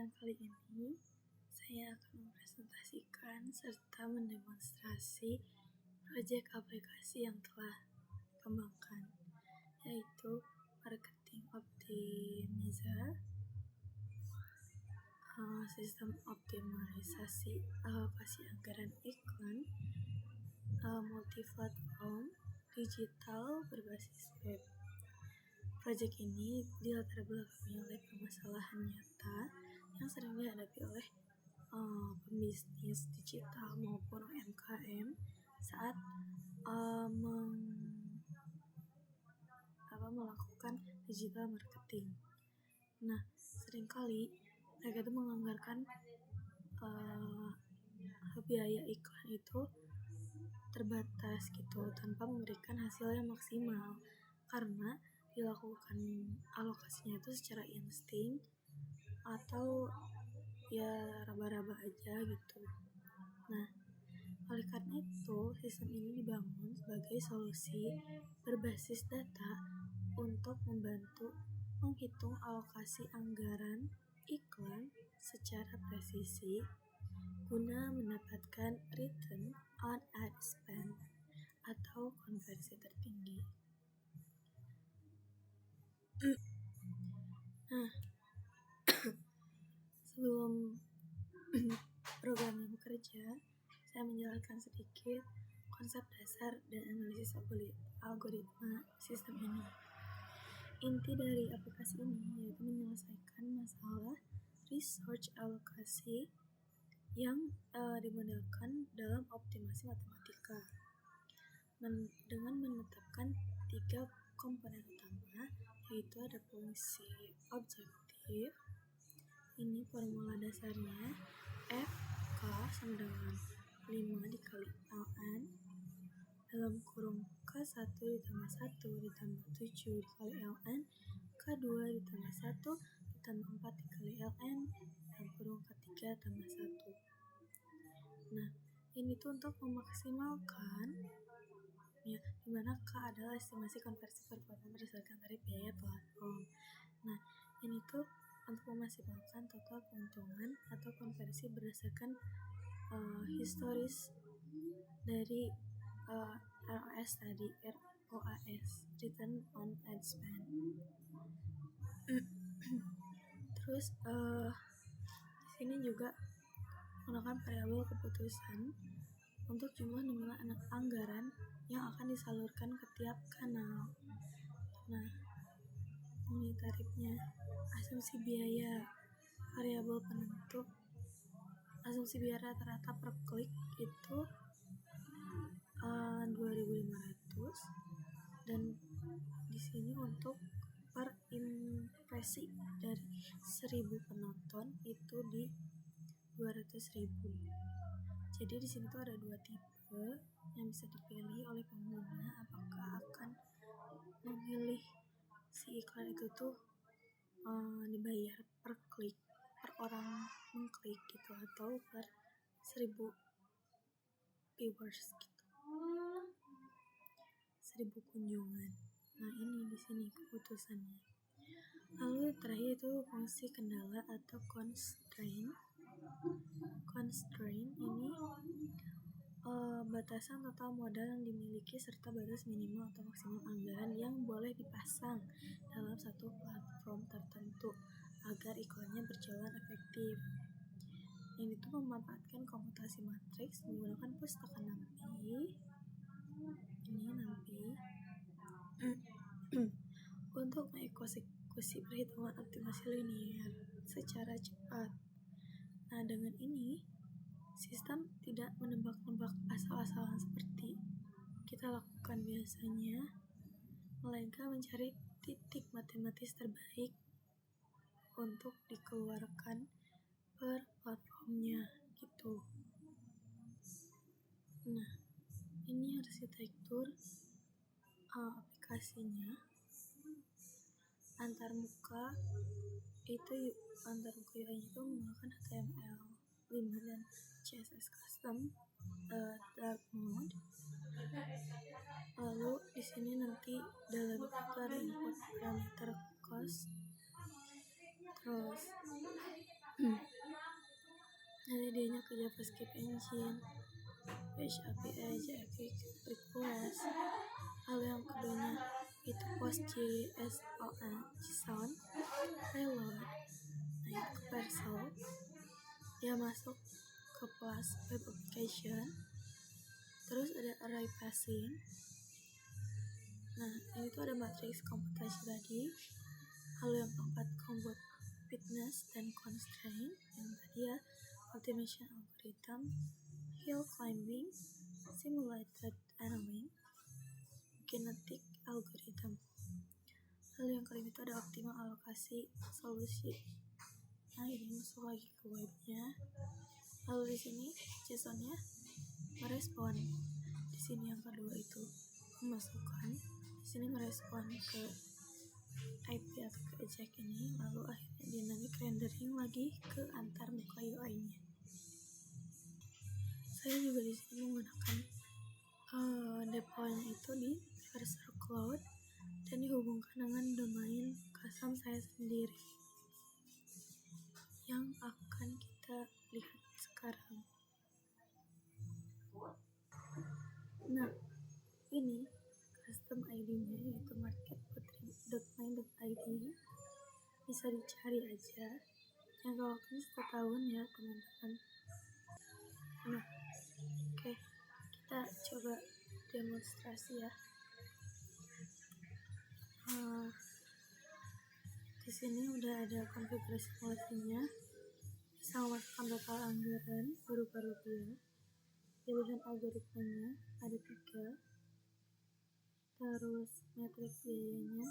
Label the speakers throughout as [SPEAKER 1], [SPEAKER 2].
[SPEAKER 1] kesempatan kali ini, saya akan mempresentasikan serta mendemonstrasi proyek aplikasi yang telah dikembangkan, yaitu Marketing Optimizer, sistem optimalisasi alokasi anggaran iklan, multi-platform digital berbasis web. Proyek ini dilatar belakangi oleh permasalahan nyata yang sering dihadapi oleh pembisnis digital maupun UMKM saat melakukan digital marketing. Nah, seringkali mereka itu menganggarkan biaya iklan itu terbatas gitu, tanpa memberikan hasil yang maksimal karena dilakukan alokasinya itu secara insting atau ya raba-raba aja gitu. Nah, oleh karena itu sistem ini dibangun sebagai solusi berbasis data untuk membantu menghitung alokasi anggaran iklan secara presisi guna mendapatkan return on ad spend atau konversi tertinggi. Nah, sebelum programnya bekerja, saya menjelaskan sedikit konsep dasar dan analisis algoritma sistem ini. Inti dari aplikasi ini yaitu menyelesaikan masalah resource alokasi yang dimodelkan dalam optimasi matematika dengan menetapkan 3 komponen utama, yaitu ada fungsi objektif. Ini formula dasarnya FK sama dengan 5 dikali ln dalam kurung K1 ditambah 1 ditambah 7 dikali ln K2 ditambah 1 ditambah 4 dikali ln dalam kurung K3 tambah 1. Nah, ini tuh untuk memaksimalkan ya, dimana K adalah estimasi konversi performa berdasarkan tarif biaya platform. Nah, ini tuh untuk memaksimalkan total keuntungan atau konversi berdasarkan historis dari ROAS tadi, ROAS, Return on Ad Spend. Terus di sini juga menggunakan variabel keputusan untuk jumlah nominal anggaran yang akan disalurkan ke tiap kanal. Nah, ini tarifnya. Asumsi biaya variabel penentu. Asumsi biaya rata-rata per klik itu 2.500 dan di sini untuk per impresi dari 1.000 penonton itu di 200.000. Jadi di sini tuh ada 2 tipe yang bisa dipilih oleh pengguna, apakah akan memilih si iklan itu tuh dibayar per klik, per orang mengklik gitu, atau per 1.000 viewers gitu, 1.000 kunjungan. Nah, ini di sini keputusannya. Lalu terakhir itu fungsi kendala atau constraint. Constraint ini batasan total modal yang dimiliki serta batas minimal atau maksimal anggaran yang boleh dipasang dalam satu platform tertentu agar iklannya berjalan efektif. Ini tuh memanfaatkan komputasi matriks menggunakan pustaka NumPy. Ini NumPy untuk mengeksekusi perhitungan optimasi linear secara cepat. Nah, dengan ini sistem tidak menebak-nebak asal-asalan seperti kita lakukan biasanya, melainkan mencari titik matematis terbaik untuk dikeluarkan per platformnya gitu. Nah, ini arsitektur aplikasinya. Antarmuka UI itu menggunakan HTML5 dan CSS custom dark mode. Lalu di sini nanti dalam itu ada input parameter cost, terus Nanti dianya ke JavaScript engine, Page API, JavaScript request. Lalu yang keduanya itu PostJSON payload. Nah itu ke Parcel, dia masuk ke class web application. Terus ada array passing. Nah ini tuh ada matriks komputasi tadi. Lalu yang keempat completeness dan constraint, yang tadi ya optimization algorithm, hill climbing, simulated annealing, kinetic algorithm. Lalu yang kelima itu ada optimal alokasi solusi. Nah ini masuk lagi ke webnya. Lalu di sini JSON-nya merespon. Di sini yang kedua itu memasukkan. Di sini merespon ke IP atau ke eject ini. Lalu akhirnya dynamic rendering lagi ke antar muka UI-nya. Saya juga di sini menggunakan deploy-nya itu di Cursor Cloud dan dihubungkan dengan domain custom saya sendiri yang akan kita lihat sekarang. Nah, ini custom ID-nya yaitu marketputri.my.id, bisa dicari aja. Yang waktu 1 tahun ya teman-teman. Nah, oke, kita coba demonstrasi ya. Di sini udah ada konfigurasi multinya. Bisa memasukkan total anggaran berupa rupiah. Pilihan algoritmanya ada 3. Terus matriks biayanya,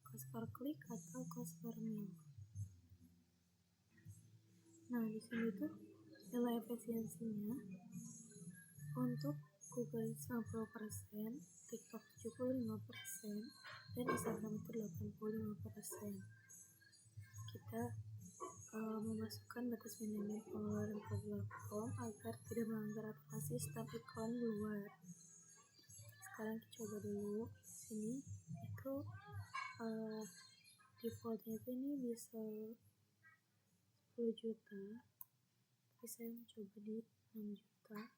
[SPEAKER 1] cost per klik atau cost per mil. Nah di sini tuh nilai efisiensinya untuk Google 90%, TikTok 75%, dan Instagram itu 85%. Kita memasukkan batas minimum pengeluaran per platform agar tidak melanggar aturan sistem iklan luar. Sekarang kita coba dulu. Sini itu defaultnya itu ini bisa 10 juta, tapi saya mencoba di 6 juta.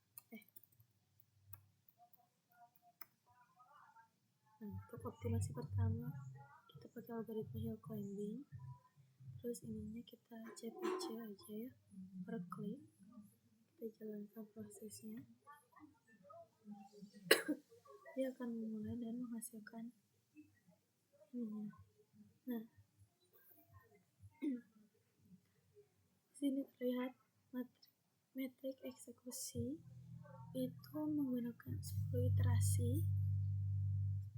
[SPEAKER 1] Nah untuk optimasi pertama kita pakai algoritma hill climbing. Terus ininya kita CPC aja ya, per klik. Kita jalankan prosesnya. Dia akan memulai dan menghasilkan ininya. Nah, sini terlihat metrik eksekusi itu menggunakan 10 iterasi,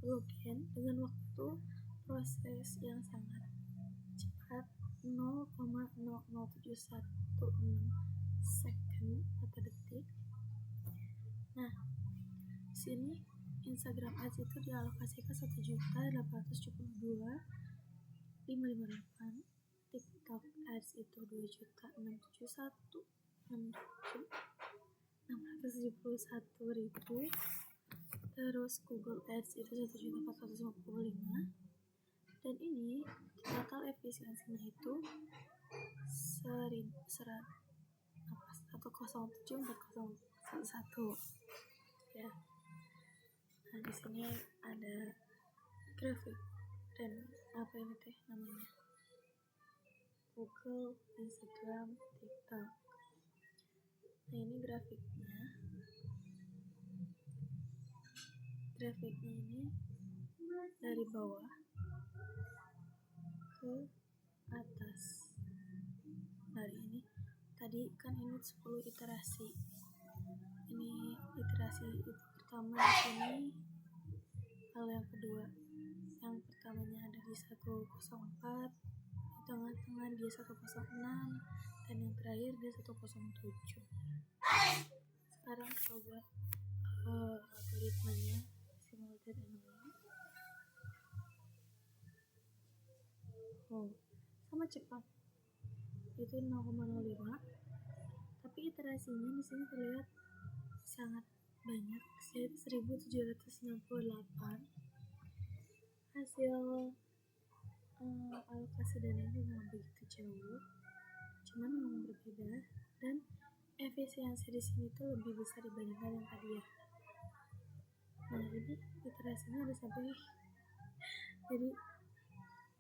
[SPEAKER 1] 10 gen dengan waktu proses yang sangat cepat, 0,00716 second atau detik. Nah, sini Instagram Ads itu dialokasikan 1.872.558, TikTok Ads itu 2.671.671.000, terus Google Ads itu 1.455, dan ini total efisiensinya itu 107.401 ya. Nah di sini ada grafik dan apa ini teh namanya, Google, Instagram, TikTok. Nah ini grafiknya ini dari bawah ke atas. Dari ini tadi kan ini 10 iterasi. Ini iterasi itu pertama di sini. Lalu yang kedua, yang pertamanya ada di 104, di tengah-tengah dia 106, dan yang terakhir dia 107. Sekarang coba algoritmanya simulated annealing. Sama cepat, itu 0,05, tapi iterasinya di sini terlihat sangat banyak, 1798. Hasil alokasi dananya memang begitu jauh, cuman memang berbeda, dan efisiensi di sini tuh lebih besar dibandingkan yang tadi ya. Nah, jadi literasinya ada sampai, jadi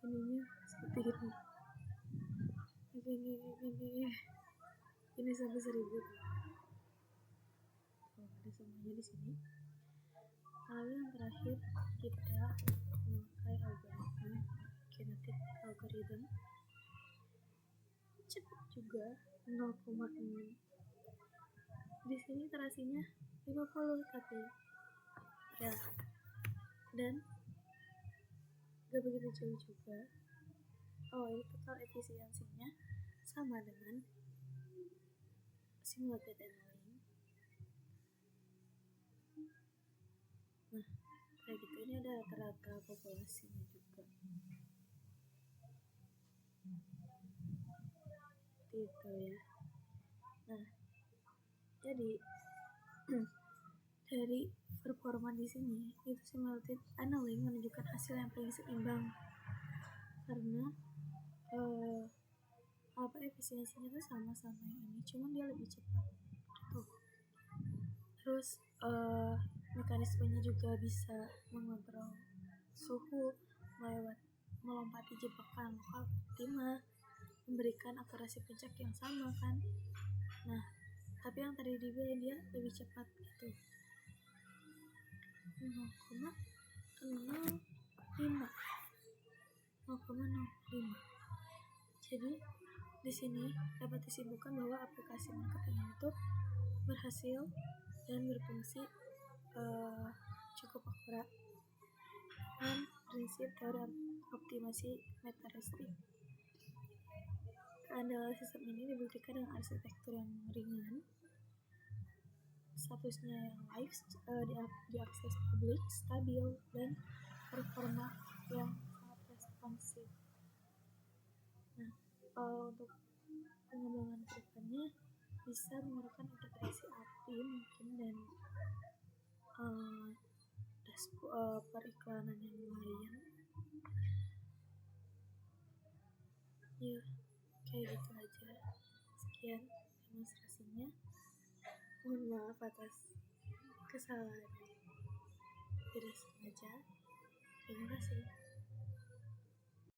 [SPEAKER 1] ininya seperti ini. Ini sampai 1000 tuh. Ada semuanya di sini. Lalu yang terakhir kita memakai algoritma kinetic algorithm, cepat juga 0,6. Di sini literasinya 50 tapi ya, dan gak begitu jauh juga. Ini total efisiensinya sama dengan simulated annealing. Nah, kayak gitu. Ini ada rata-rata populasinya juga. Gitu ya. Nah, jadi dari performa di sini itu simulated annealing menunjukkan hasil yang paling seimbang karena efisiensinya itu sama-sama yang ini, cuman dia lebih cepat gitu. Terus mekanismenya juga bisa mengontrol suhu melompati jebakan lokal optima, memberikan akurasi puncak yang sama kan. Nah, tapi yang tadi dibilang dia lebih cepat gitu, 0,05. Jadi di sini dapat disimpulkan bahwa aplikasi marketing itu berhasil dan berfungsi cukup akurat dan prinsip teori optimasi metaristik. Keandalan sistem ini dibuktikan dengan arsitektur yang ringan, statusnya yang live, diakses publik, stabil, dan performa yang sangat responsif. Nah, untuk pengembangan kedepannya bisa menggunakan integrasi API mungkin dan periklanan yang lain ya, kayak gitu aja. Sekian demonstrasinya, mohon maaf atas kesalahan tidak sengaja. Terima kasih.